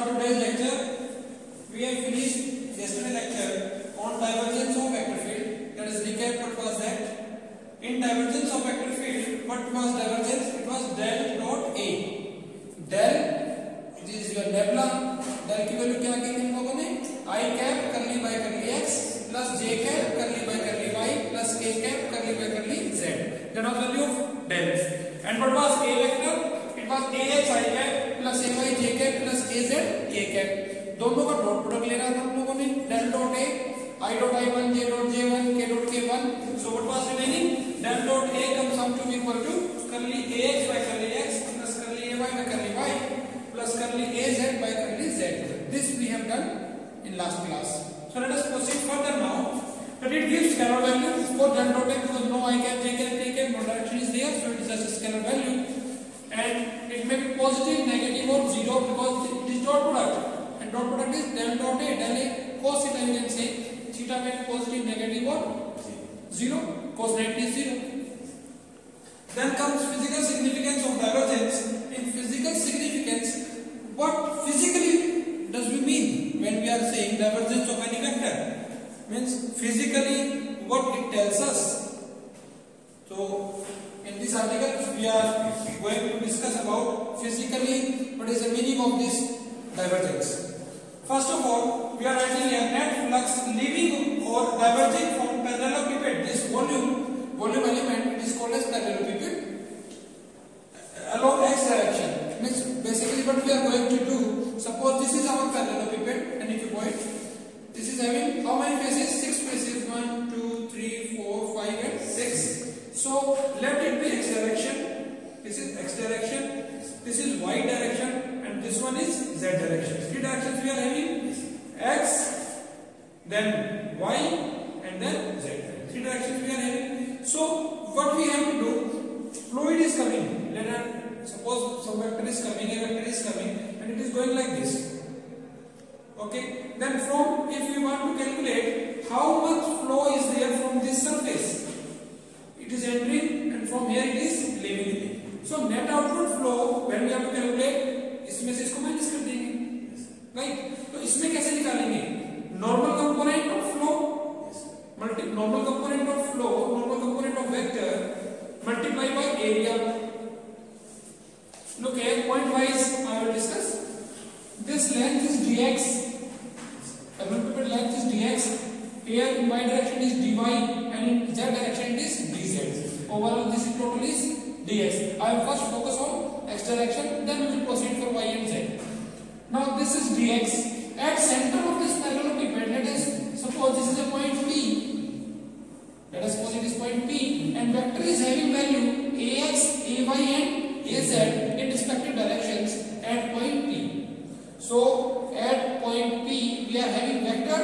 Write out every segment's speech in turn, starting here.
Today's lecture, we have finished yesterday lecture on divergence of vector field. Let us recap what was that. In divergence of vector field, what was divergence? It was del dot A. Del, it is your nebula. Del की value क्या की थी हम लोगों ने? I cap curly by curly x plus j cap curly by curly y plus k cap curly by curly z. That was value of del. And what was A vector? It was ax I cap plus ay j cap plus az k cap. दोनों का dot product ले रहा था हम लोगों ने. del dot a I dot i1 j dot j1 k dot k1. So what was remaining? Del dot a comes out to be equal to curly ax by curly x plus curly ay by curly y plus curly az by curly z. This we have done in last class. So let us proceed further now. But it gives scalar value for del dot a because no I cap j cap k cap, no direction is there, so it is just a scalar value. And it may be positive, negative or zero because it is dot product. And dot product is del dot a, del a cos theta you can say. Theta may be positive, negative or zero. Cos 90 is zero. Then comes physical significance of divergence. In physical significance, what physically does we mean when we are saying divergence of any vector? Means physically what it tells us. So in this article we are going to discuss about physically what is the meaning of this divergence. First of all, we are writing a net flux leaving or diverging from parallelepiped. This volume element, it is called as parallelepiped along x direction. Means basically what we are going to do, suppose this is our parallelepiped and if you point, this is having how many faces? 6 faces. 1, 2, 3, 4, 5 and 6. So let it be x direction. This is x direction. This is y direction, and this one is z direction. 3 directions we are having: x, then y, and then z. 3 directions we are having. So what we have to do? Fluid is coming. Let us suppose some vector is coming, a vector is coming, and it is going like this. Okay. Then from, if we want to calculate how much flow is there from this surface, it is entering, and from here it is leaving it. So net outward flow when we have to calculate, इसमें से इसको minus कर देंगे, right? तो इसमें कैसे निकालेंगे? Normal component of flow, normal component of flow, normal component of vector multiply by area. Look here, point wise I will discuss. This length is dx, the multiple length is dx. Here in y direction is dy, and in z direction it is dz. Overall this is total is dx. I will first focus on x direction, then we will proceed for y and z. Now this is dx. At center of this parallelepiped, let us suppose this is a point P. Let us suppose it is point P, and vector is having value ax, ay and az in respective directions at point P. So at point P we are having vector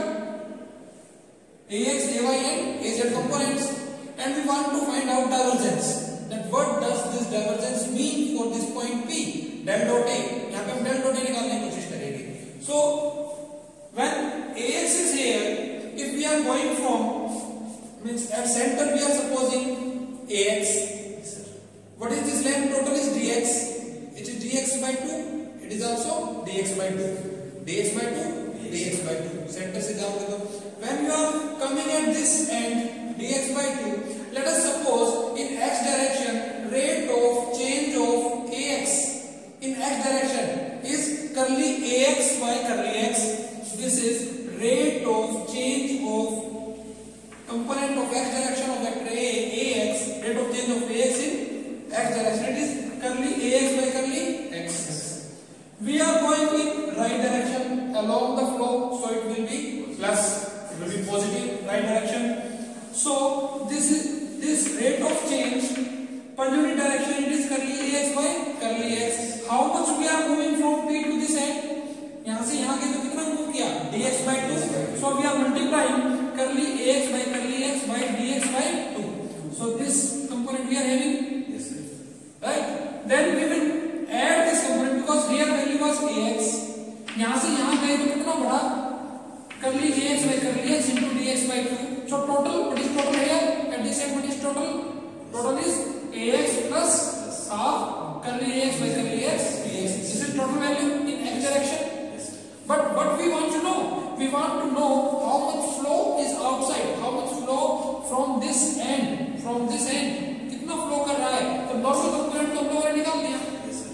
ax, ay and az components, and we want to find out divergence. That what does this divergence mean for this point P? Del dot a. यहाँ पे हम del dot a निकालने की कोशिश करेंगे. So when ax is here, if we are going from, means at center we are supposing ax. What is this length? Total is dx. It is dx by 2. It is also dx by 2. dx by 2. dx by 2. Center से जाओगे तो when you are coming at this end dx by 2, let us suppose in x direction rate of change of ax in x direction is curly ax by curly x. This is rate of change of component of x direction of vector ax, rate of change of ax in x direction. It is curly ax by curly x. We are going in right direction along the flow, so it will be plus, it will be positive right direction. So this rate of change per unit direction, it is curly ax by curly x. How much we are moving from P to this end? यहाँ से यहाँ के तो कितना move किया? dx by 2. So we are multiplying curly ax by curly x by dx by 2. So this component we are having, yes, right? Then we will add this component because here value was ax. यहाँ से यहाँ गए तो कितना बढ़ा? curly ax by curly x into dx by 2. So total, what is total here? At this end, what is total? Total is ax plus half curly ax by curly x dx. This is total value in x direction. know how much flow is outside, how much flow from this end, कितना flow कर रहा है. तो normal component को हम लोगों ने निकाल दिया.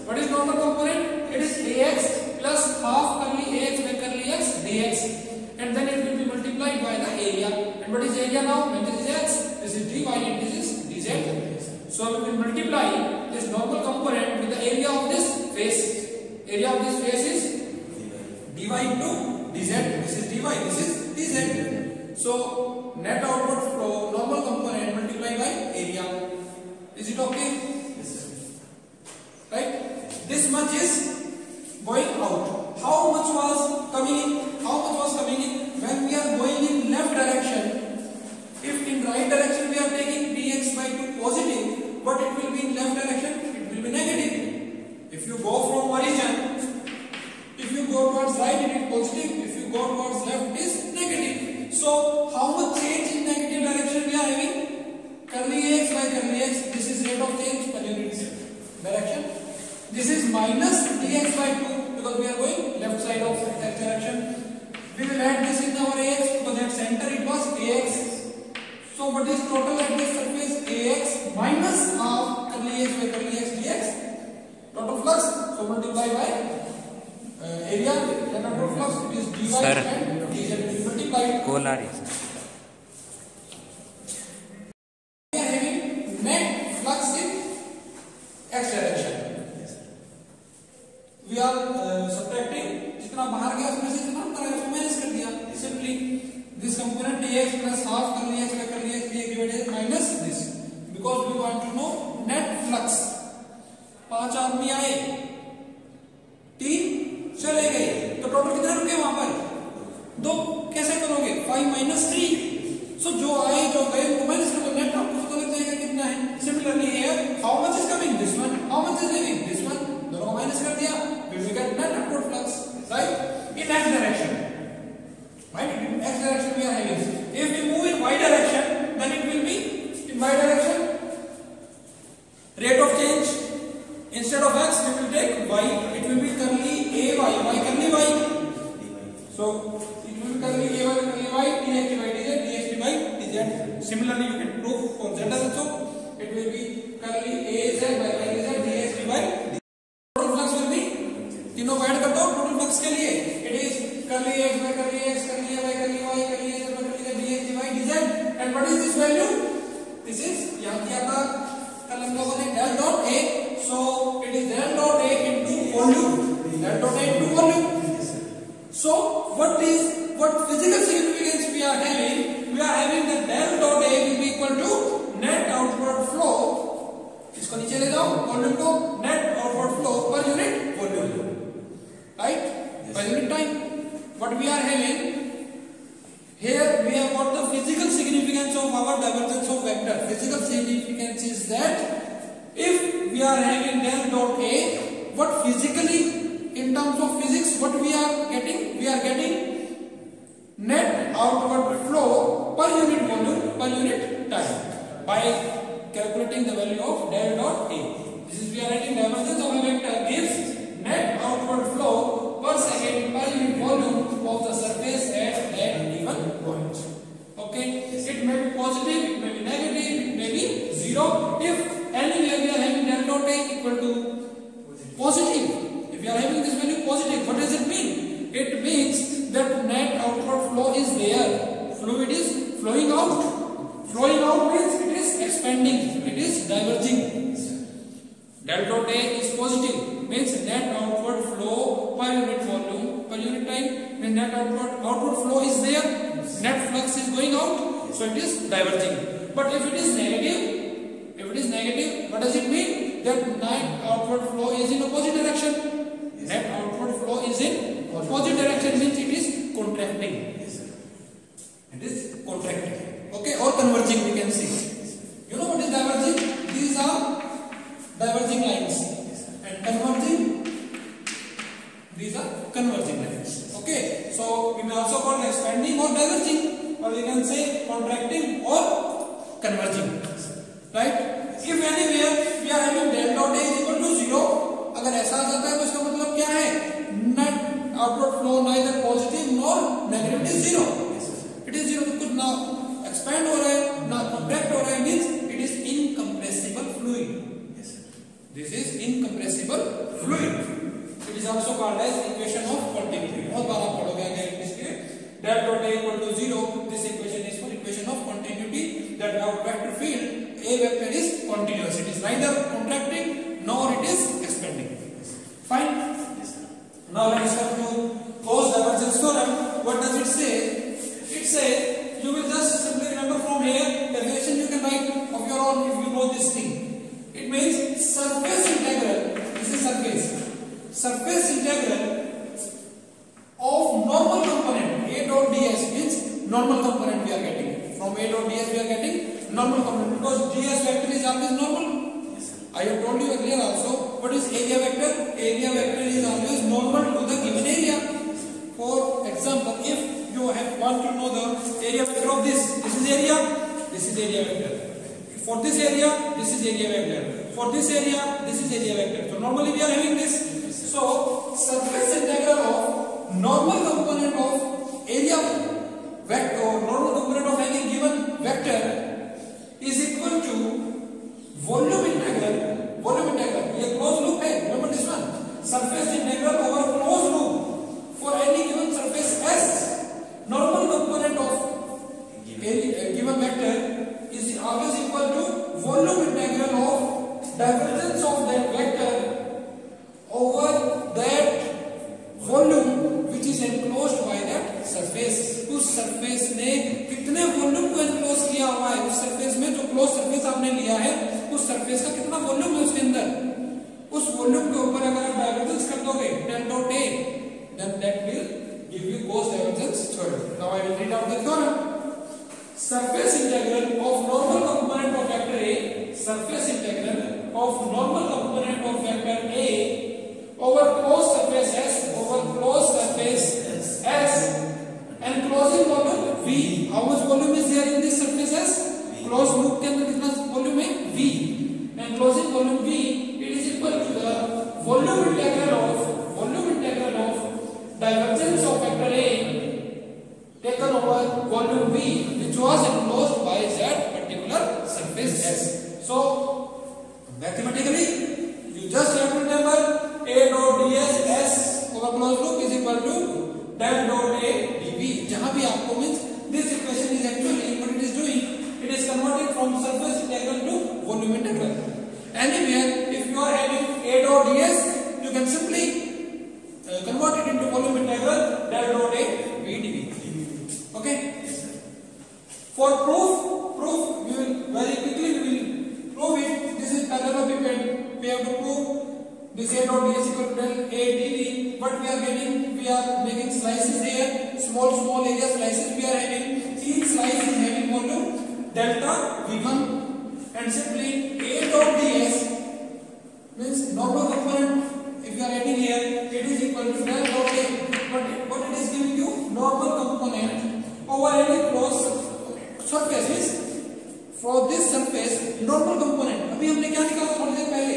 What is normal component? It is ax plus half curly ax by curly x dx, and then it will be multiplied by the area. And what is area now? When this is x, this is dy, and this is dz. So we will multiply this normal component with the area of this face. Area of this face is dy into dz. This is dy, this is dz. So net outward flow normal component multiplied by area. Is it okay? Yes, sir. Right? This much is going out. How much was coming in? How much was coming in? When we are going in left direction, if in right direction we are taking dx by 2 positive, but it will be in left direction, it will be negative. If you go from origin, if you go towards right, it is positive. If you go towards left, it is negative. So how much change in negative direction we are having? Curly x by curly x. This is rate of change per unit direction. This is minus dx by 2 because we are going left side of x direction. We will add this in our ax because at center it was ax. So what is total at this surface? Ax minus half curly x by curly x dx. Total flux. So multiply by area. Then total flux it is dy and dz. Multiply. Call area. We are having net flux in x direction. We are subtracting जितना बाहर गया उसमें से जितना अंदर आया उसको minus कर दिया. Simply this component dx plus half curly x by curly x dx divided minus this, because we want to know net flux. 5 आदमी आए, 3 चले गए, तो टोटल कितने रुके वहां पर? 2. कैसे करोगे? 5 minus 3. So जो आए जो गए उनको माइनस करो, नेट आपको पता लग जाएगा कितना है. Similarly here, how much is coming? This one. How much is leaving? This one. दोनों को माइनस कर दिया, we will get net upward flux, right? In x direction, right? In x direction we are having. If we move in y direction, then it will be in y direction. Rate of change, instead of x, we will take y. It will be curly a y, curly y. So it will be curly a y, dx by dz, dx by dz. Similarly, you can prove for z also. It will be curly a z by curly z, dx by dz. तीनों को add कर दो total flux के लिए. It is curly x by curly x, curly a by curly y, curly z by curly z dx by dz. And what is this value? This is यहाँ क्या था कल हम लोगों ने del dot a. So it is del dot a into volume. Del dot a into volume. So what physical significance we are having? We are having that del dot a will be equal to net outward flow. इसको नीचे ले जाओ volume को. net outward flow per unit volume. Right? Yes. Per unit time. What we are having here, we have got the physical significance of our divergence of vector. Physical significance is that if we are having del dot a, what physically in terms of physics, what we are getting? We are getting net outward flow per unit volume per unit time by calculating the value of del dot a. This is we are writing divergence of a vector gives net outward flow per second per unit volume of the surface at that given point. Okay, it may be positive, it may be negative, it may be zero. If anywhere we are having del dot a equal to positive, if we are having this value positive, what does it mean? It means that net outward flow is there. Fluid is flowing out. Flowing out means it is expanding, it is diverging. Del dot a is positive, means net outward flow per unit volume per unit time. When net outward flow is there, net flux is going out, so it is diverging. But if it is negative, what does it mean? That net outward flow is in opposite direction. Net outward flow is in opposite direction, means it is contracting. It is contracting. Okay, or converging we can see. You know what is diverging? These are diverging lines, and converging, these are converging lines. Okay, so we may also call expanding or diverging, or we can say contracting or converging, right? If anywhere we are having del dot a is equal to 0, अगर ऐसा आ जाता है तो इसका मतलब क्या है? Net outward flow neither positive nor negative is zero, it is zero. तो कुछ ना एक्सपैंड हो रहा है ना कॉन्ट्रैक्ट हो रहा है, means it is incompressible fluid. This is incompressible fluid. It is also called as equation of continuity. बहुत बार आप पढ़ोगे अगर इसके del dot A equal to 0, this equation is for equation of continuity, that our vector field A vector is continuous, it is neither contracting nor it is expanding. Fine. Now let's come to Gauss divergence theorem. What does it say? It says, you will just simply remember from here the relation you can write of your own if you know this thing. It means surface integral, this is surface integral of normal component A dot ds, means normal component we are getting from A dot ds, we are getting normal component because ds vector is always normal. I have told you earlier also what is area vector. Area vector is always normal to the given area. For example, if you want to know the area vector of this is area, this is area vector. For this area, this is area vector. For this area, this is area vector. So normally we are having this. So surface integral of normal component of area vector or normal component of any given vector is equal to volume integral. ये closed loop है, remember this one. Surface integral over closed loop for any given surface S. Normal component of a given vector is always equal to volume integral of divergence of that vector over that volume which is enclosed by that surface. उस surface ने कितने volume को enclose किया हुआ है, उस surface में जो क्लोज सरफेस आपने लिया है उस सरफेस का कितना वॉल्यूम है उसके अंदर, उस वॉल्यूम के ऊपर अगर आप डाइवर्जेंस कर दोगे del dot A, then that will give you Gauss divergence theorem. Now I will read out the theorem. Surface integral of normal component of vector A, surface integral of normal component of vector A over closed surface S, over closed surface S, and closing volume V. How much volume is there in this surface S? Closed loop के अंदर कितना volume है? V. And closing volume V, it is equal to the volume integral of divergence of vector A taken over volume V, which was enclosed by that particular surface S. So mathematically, you just have to remember A dot ds S over closed loop is equal to del dot A dV. जहां भी आपको means this equation is actually what it is doing, it is converting from surface integral to volume integral. Anywhere if you are having A dot ds, you can simply convert it into volume integral del dot A v dv. Okay. For proof we will very quickly we will prove it. This is parallelepiped. We have to prove this A dot ds equal to del A dv. What we are getting? We are making slices here, small area slices we are having. Each slice is having volume delta v1, and simply A dot ds means normal component. If you are adding here, it is equal to del dot A. But what it is giving you? Normal component over any closed surfaces. For this surface, normal component. अभी हमने क्या निकाला थोड़ी देर पहले?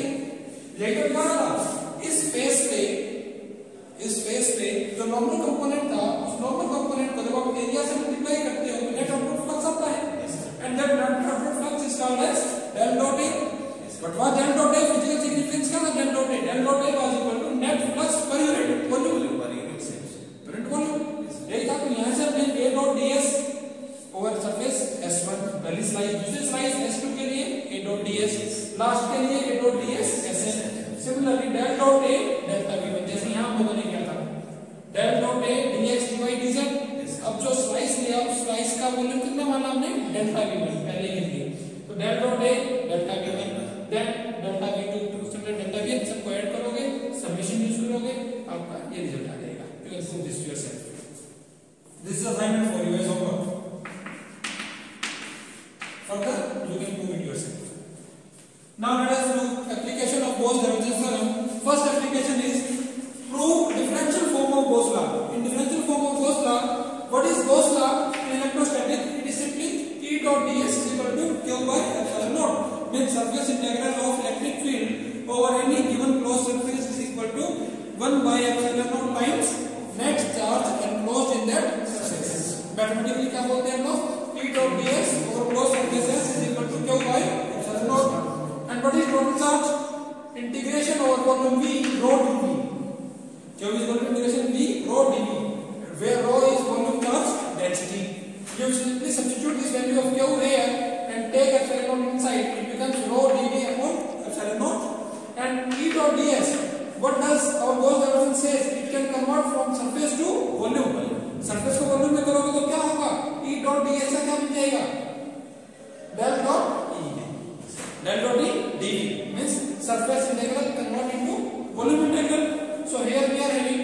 लेकर निकाला था इस फेस पे जो नॉर्मल कंपोनेंट था, उस नॉर्मल कंपोनेंट को जब आप एरिया से मल्टीप्लाई करते हो तो नेट आउटपुट फ्लक्स आता है, and that net output flux is called as del dot A. But what del dot A physical significance क्या था? del dot A was equal to net flux per unit volume, per unit volume. यही था। तो यहाँ से हमने A dot ds over surface S1 पहली slice, दूसरी स्लाइस S2 के लिए A dot ds, लास्ट के लिए A dot ds Sn. Similarly del dot A delta v1, जैसे यहाँ हम लोगों ने किया था del dot A dx dy dz. अब जो स्लाइस लिया उस स्लाइस का वॉल्यूम कितना माना हमने? डेल्टा v1 पहले के लिए। तो del dot A delta v1, then delta v2 to similar delta v, सबको ऐड करोगे, समेशन यूज करोगे, आपका ये रिजल्ट आ जाएगा. You can prove this to yourself. This is assignment for you as homework. Further, you can prove it yourself. Now let us do application of Gauss divergence theorem. First application is prove differential form of Gauss law. In differential form of Gauss law, what is Gauss law in electrostatic? It is simply E dot ds is equal to Q by epsilon naught. Means surface integral of electric field over any given closed surface is equal to 1 by epsilon naught times mathematically क्या बोलते हैं हम लोग, E dot ds over cos surfaces is equal to q by epsilon naught. And what is total charge? Integration over volume v rho dv. Q is equal to integration v rho dv, where rho is volume charge density. You simply substitute this value of q here and take epsilon naught inside. It becomes rho dv upon epsilon naught. And E dot ds, what does our Gauss divergence says? It can convert from surface to volume. Surface को volume में करोगे तो क्या होगा, E dot ds का क्या बन जाएगा, del dot E. Del dot E dv means surface integral convert into volume integral. So here we are having,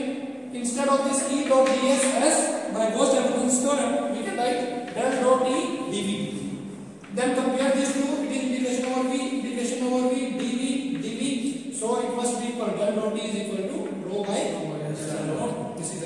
instead of this E dot ds as by Gauss divergence theorem, we can write del dot E dv. Then compare these two, it is integration over v dv. So it must be equal, del dot E is equal to rho by epsilon naught. This is